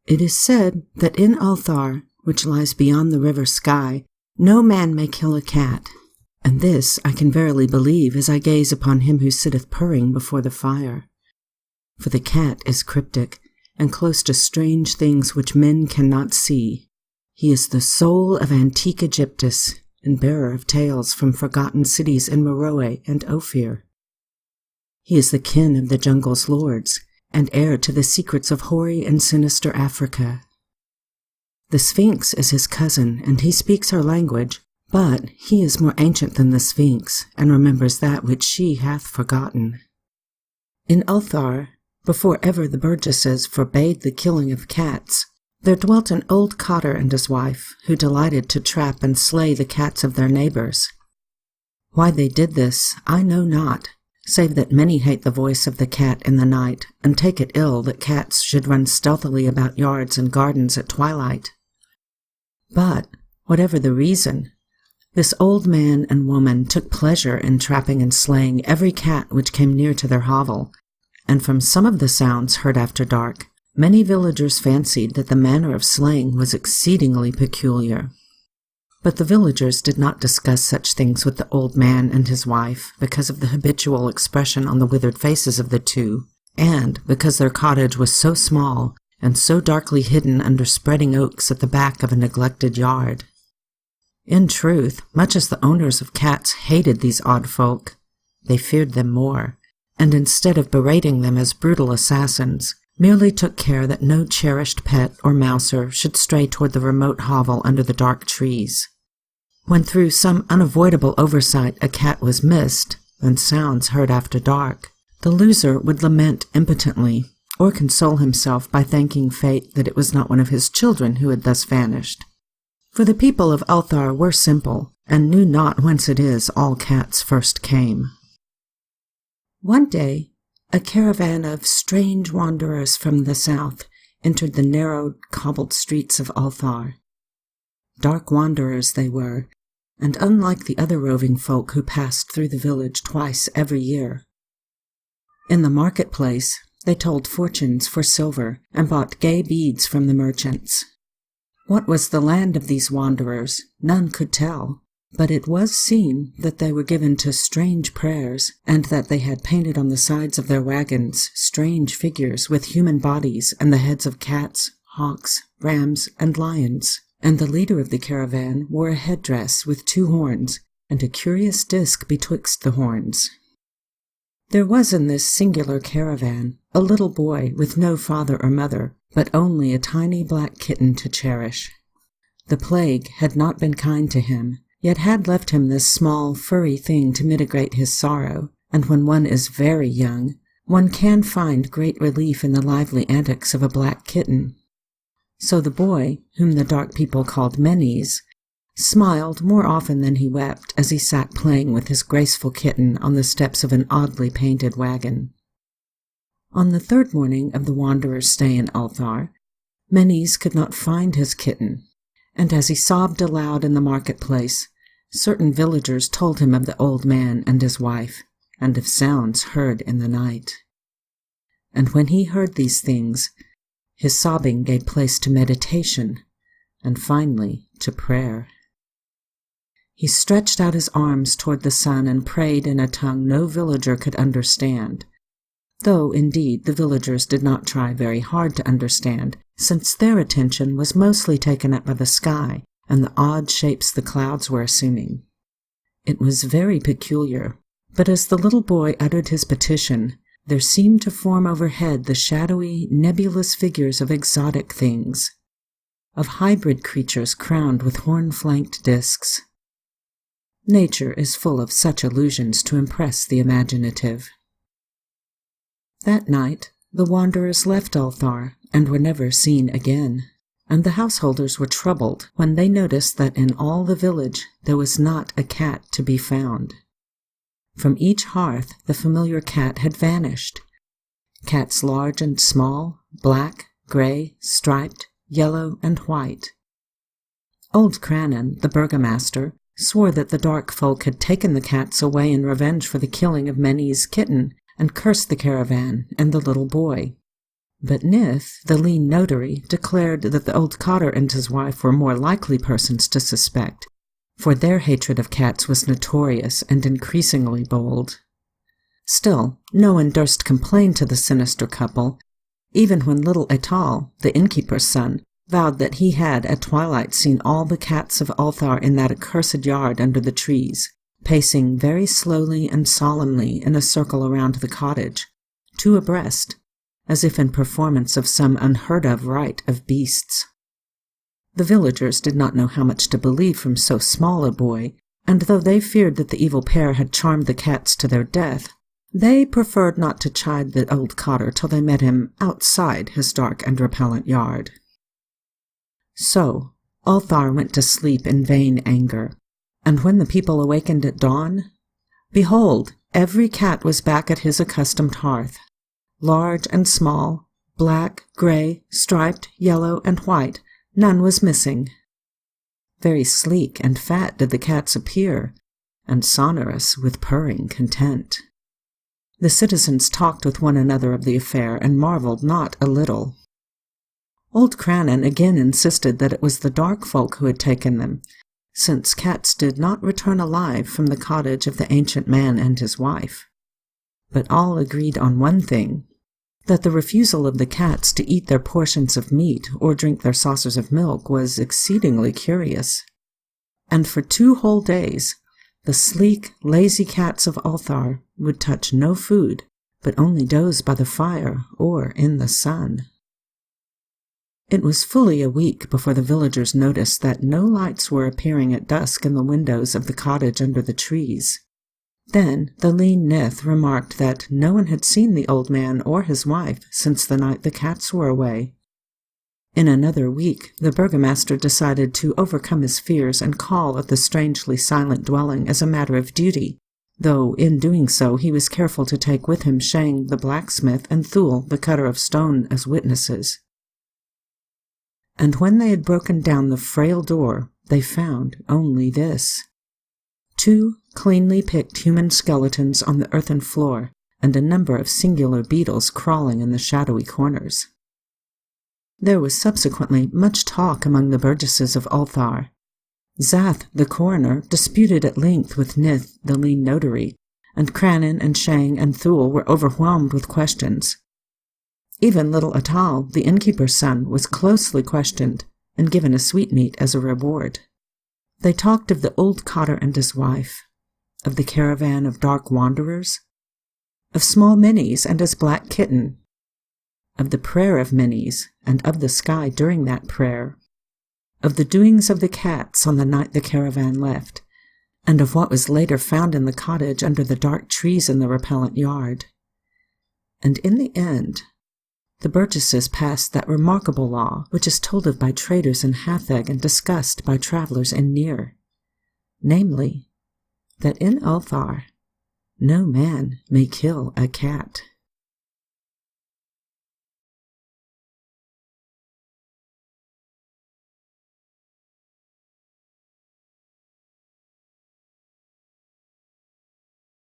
It is said that in Ulthar, which lies beyond the river Sky, no man may kill a cat, and this I can verily believe as I gaze upon him who sitteth purring before the fire. For the cat is cryptic, and close to strange things which men cannot see. He is the soul of antique Egyptus, and bearer of tales from forgotten cities in Meroe and Ophir. He is the kin of the jungle's lords, and heir to the secrets of hoary and sinister Africa. The Sphinx is his cousin, and he speaks our language, but he is more ancient than the Sphinx, and remembers that which she hath forgotten. In Ulthar, before ever the burgesses forbade the killing of cats, there dwelt an old cotter and his wife, who delighted to trap and slay the cats of their neighbors. Why they did this, I know not, save that many hate the voice of the cat in the night, and take it ill that cats should run stealthily about yards and gardens at twilight. But, whatever the reason, this old man and woman took pleasure in trapping and slaying every cat which came near to their hovel, and from some of the sounds heard after dark, many villagers fancied that the manner of slaying was exceedingly peculiar. But the villagers did not discuss such things with the old man and his wife because of the habitual expression on the withered faces of the two, and because their cottage was so small and so darkly hidden under spreading oaks at the back of a neglected yard. In truth, much as the owners of cats hated these odd folk, they feared them more, and instead of berating them as brutal assassins, merely took care that no cherished pet or mouser should stray toward the remote hovel under the dark trees. When through some unavoidable oversight a cat was missed, and sounds heard after dark, the loser would lament impotently, or console himself by thanking fate that it was not one of his children who had thus vanished. For the people of Ulthar were simple, and knew not whence it is all cats first came. One day, a caravan of strange wanderers from the south entered the narrow, cobbled streets of Ulthar. Dark wanderers they were, and unlike the other roving folk who passed through the village twice every year. In the marketplace, they told fortunes for silver and bought gay beads from the merchants. What was the land of these wanderers, none could tell, but it was seen that they were given to strange prayers, and that they had painted on the sides of their wagons strange figures with human bodies and the heads of cats, hawks, rams, and lions, and the leader of the caravan wore a headdress with 2 horns, and a curious disk betwixt the horns. There was in this singular caravan a little boy with no father or mother, but only a tiny black kitten to cherish. The plague had not been kind to him, yet had left him this small, furry thing to mitigate his sorrow, and when one is very young, one can find great relief in the lively antics of a black kitten. So the boy, whom the dark people called Menes, smiled more often than he wept as he sat playing with his graceful kitten on the steps of an oddly painted wagon. On the 3rd morning of the wanderer's stay in Ulthar, Menes could not find his kitten, and as he sobbed aloud in the marketplace, certain villagers told him of the old man and his wife, and of sounds heard in the night. And when he heard these things, his sobbing gave place to meditation, and finally to prayer. He stretched out his arms toward the sun and prayed in a tongue no villager could understand, though, indeed, the villagers did not try very hard to understand, since their attention was mostly taken up by the sky and the odd shapes the clouds were assuming. It was very peculiar, but as the little boy uttered his petition, there seemed to form overhead the shadowy, nebulous figures of exotic things, of hybrid creatures crowned with horn-flanked discs. Nature is full of such illusions to impress the imaginative. That night, the wanderers left Ulthar and were never seen again, and the householders were troubled when they noticed that in all the village there was not a cat to be found. From each hearth the familiar cat had vanished. Cats large and small, black, gray, striped, yellow, and white. Old Cranon, the burgomaster, swore that the dark folk had taken the cats away in revenge for the killing of Menes' kitten, and cursed the caravan and the little boy. But Nith, the lean notary, declared that the old cotter and his wife were more likely persons to suspect, for their hatred of cats was notorious and increasingly bold. Still, no one durst complain to the sinister couple, even when little Etal, the innkeeper's son, vowed that he had at twilight seen all the cats of Ulthar in that accursed yard under the trees, pacing very slowly and solemnly in a circle around the cottage, two abreast, as if in performance of some unheard-of rite of beasts. The villagers did not know how much to believe from so small a boy, and though they feared that the evil pair had charmed the cats to their death, they preferred not to chide the old cotter till they met him outside his dark and repellent yard. So, Ulthar went to sleep in vain anger, and when the people awakened at dawn, behold, every cat was back at his accustomed hearth, large and small, black, gray, striped, yellow, and white, none was missing. Very sleek and fat did the cats appear, and sonorous with purring content. The citizens talked with one another of the affair, and marveled not a little. Old Crannan again insisted that it was the dark folk who had taken them, since cats did not return alive from the cottage of the ancient man and his wife. But all agreed on one thing, that the refusal of the cats to eat their portions of meat or drink their saucers of milk was exceedingly curious. And for 2 whole days, the sleek, lazy cats of Ulthar would touch no food, but only doze by the fire or in the sun. It was fully a week before the villagers noticed that no lights were appearing at dusk in the windows of the cottage under the trees. Then the lean Nith remarked that no one had seen the old man or his wife since the night the cats were away. In another week, the burgomaster decided to overcome his fears and call at the strangely silent dwelling as a matter of duty, though in doing so he was careful to take with him Shang the blacksmith and Thule the cutter of stone as witnesses. And when they had broken down the frail door, they found only this: 2 cleanly picked human skeletons on the earthen floor, and a number of singular beetles crawling in the shadowy corners. There was subsequently much talk among the burgesses of Ulthar. Zath, the coroner, disputed at length with Nith, the lean notary, and Crannan and Shang and Thule were overwhelmed with questions. Even little Etal, the innkeeper's son, was closely questioned and given a sweetmeat as a reward. They talked of the old cotter and his wife, of the caravan of dark wanderers, of small Minnies and his black kitten, of the prayer of Minnies and of the sky during that prayer, of the doings of the cats on the night the caravan left, and of what was later found in the cottage under the dark trees in the repellent yard. And in the end, the burgesses passed that remarkable law which is told of by traders in Hatheg and discussed by travellers in Nir, namely, that in Ulthar no man may kill a cat.